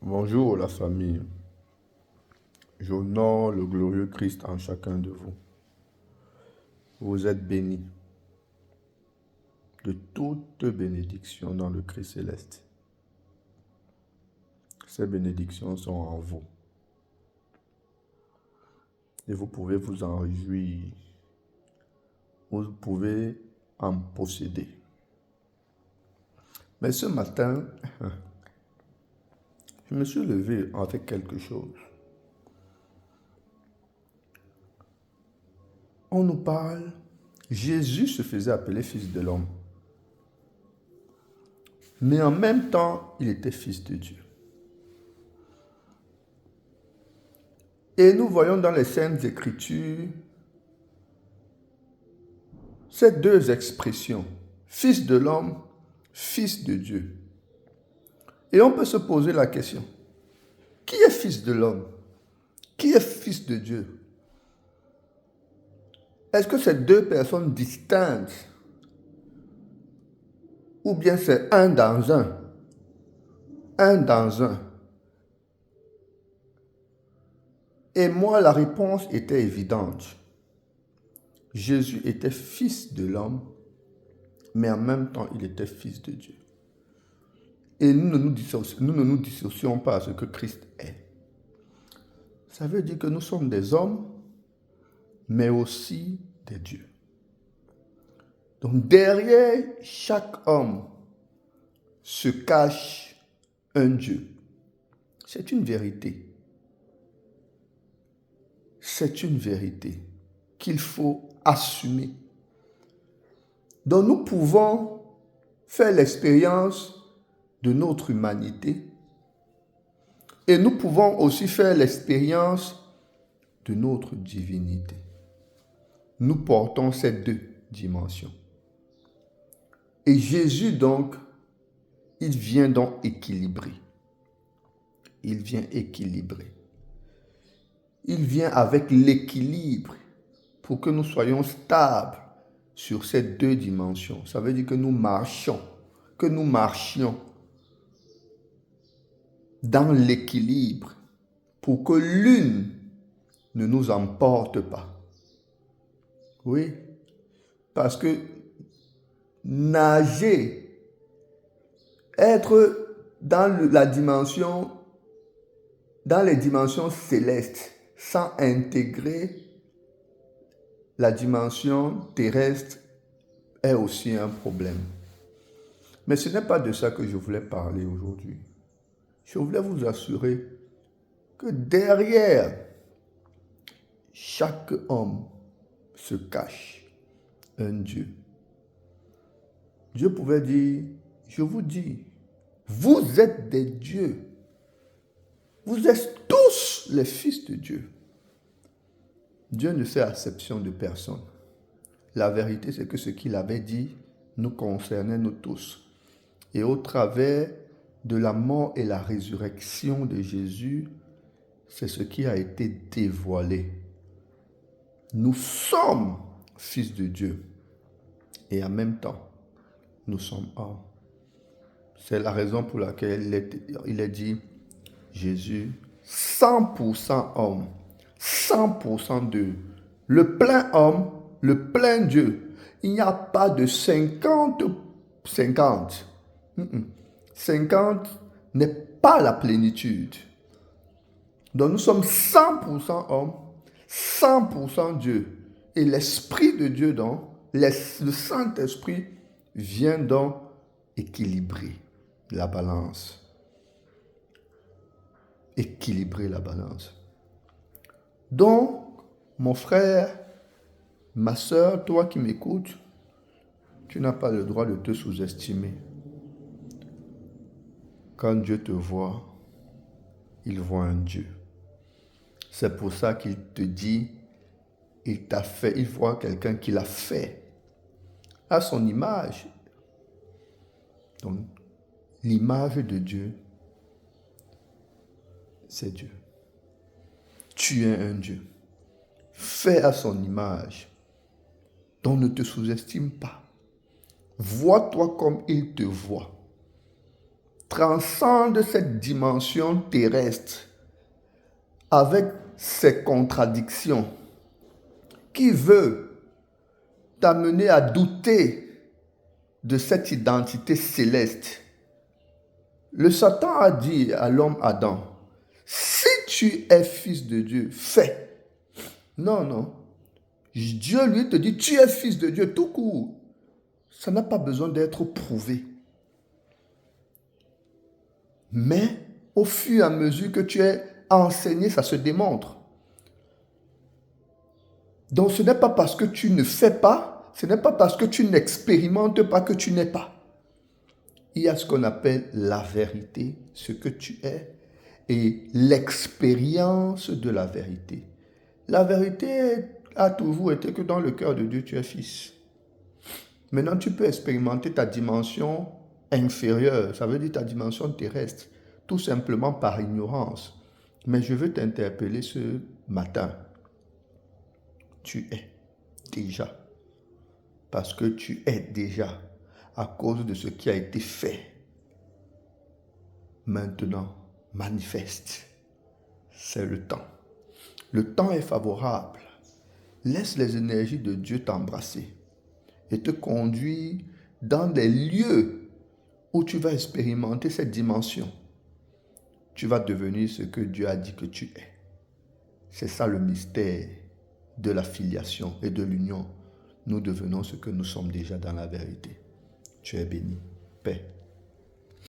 Bonjour la famille, j'honore le glorieux Christ en chacun de vous. Vous êtes bénis de toute bénédiction dans le Christ céleste. Ces bénédictions sont en vous et vous pouvez vous en réjouir, vous pouvez en posséder. Mais ce matin, je me suis levé avec quelque chose. On nous parle, Jésus se faisait appeler fils de l'homme. Mais en même temps, il était fils de Dieu. Et nous voyons dans les Saintes Écritures ces deux expressions, fils de l'homme, fils de Dieu. Et on peut se poser la question, qui est fils de l'homme? Qui est fils de Dieu? Est-ce que c'est deux personnes distinctes? Ou bien c'est un dans un? Un dans un. Et moi, la réponse était évidente. Jésus était fils de l'homme, mais en même temps, il était fils de Dieu. Et nous ne nous dissocions pas à ce que Christ est. Ça veut dire que nous sommes des hommes, mais aussi des dieux. Donc derrière chaque homme se cache un Dieu. C'est une vérité. C'est une vérité qu'il faut assumer. Donc nous pouvons faire l'expérience de notre humanité et nous pouvons aussi faire l'expérience de notre divinité. Nous portons ces deux dimensions. Et Jésus donc, il vient donc équilibrer. Il vient équilibrer. Il vient avec l'équilibre pour que nous soyons stables sur ces deux dimensions. Ça veut dire que nous marchions dans l'équilibre pour que l'une ne nous emporte pas. Oui, parce que nager, être dans les dimensions célestes sans intégrer la dimension terrestre est aussi un problème. Mais ce n'est pas de ça que je voulais parler aujourd'hui. Je voulais vous assurer que derrière chaque homme se cache un Dieu. Dieu pouvait dire, je vous dis, vous êtes des dieux. Vous êtes tous les fils de Dieu. Dieu ne fait exception de personne. La vérité, c'est que ce qu'il avait dit nous concernait nous tous. Et au travers de la mort et la résurrection de Jésus, c'est ce qui a été dévoilé. Nous sommes fils de Dieu. Et en même temps, nous sommes hommes. C'est la raison pour laquelle il est dit, Jésus, 100% homme, 100% Dieu. Le plein homme, le plein Dieu. Il n'y a pas de 50-50. 50 n'est pas la plénitude. Donc nous sommes 100% homme, 100% Dieu. Et l'Esprit de Dieu, donc, le Saint-Esprit vient donc équilibrer la balance. Équilibrer la balance. Donc, mon frère, ma soeur, toi qui m'écoutes, tu n'as pas le droit de te sous-estimer. Quand Dieu te voit, il voit un Dieu. C'est pour ça qu'il te dit, il t'a fait, il voit quelqu'un qui l'a fait à son image. Donc, l'image de Dieu, c'est Dieu. Tu es un Dieu, fait à son image. Donc ne te sous-estime pas. Vois-toi comme il te voit. transcende cette dimension terrestre avec ses contradictions, qui veut t'amener à douter de cette identité céleste. Le Satan a dit à l'homme Adam, si tu es fils de Dieu, fais. Non, non. Dieu lui te dit, tu es fils de Dieu, tout court. Ça n'a pas besoin d'être prouvé. Mais au fur et à mesure que tu es enseigné, ça se démontre. Donc ce n'est pas parce que tu ne fais pas, ce n'est pas parce que tu n'expérimentes pas que tu n'es pas. Il y a ce qu'on appelle la vérité, ce que tu es, et l'expérience de la vérité. La vérité a toujours été que dans le cœur de Dieu, tu es fils. Maintenant, tu peux expérimenter ta dimension inférieure, ça veut dire ta dimension terrestre, tout simplement par ignorance. Mais je veux t'interpeller ce matin. Tu es déjà. Parce que tu es déjà à cause de ce qui a été fait. Maintenant, manifeste. C'est le temps. Le temps est favorable. Laisse les énergies de Dieu t'embrasser et te conduire dans des lieux où tu vas expérimenter cette dimension. Tu vas devenir ce que Dieu a dit que tu es. C'est ça le mystère de la filiation et de l'union. Nous devenons ce que nous sommes déjà dans la vérité. Tu es béni. Paix.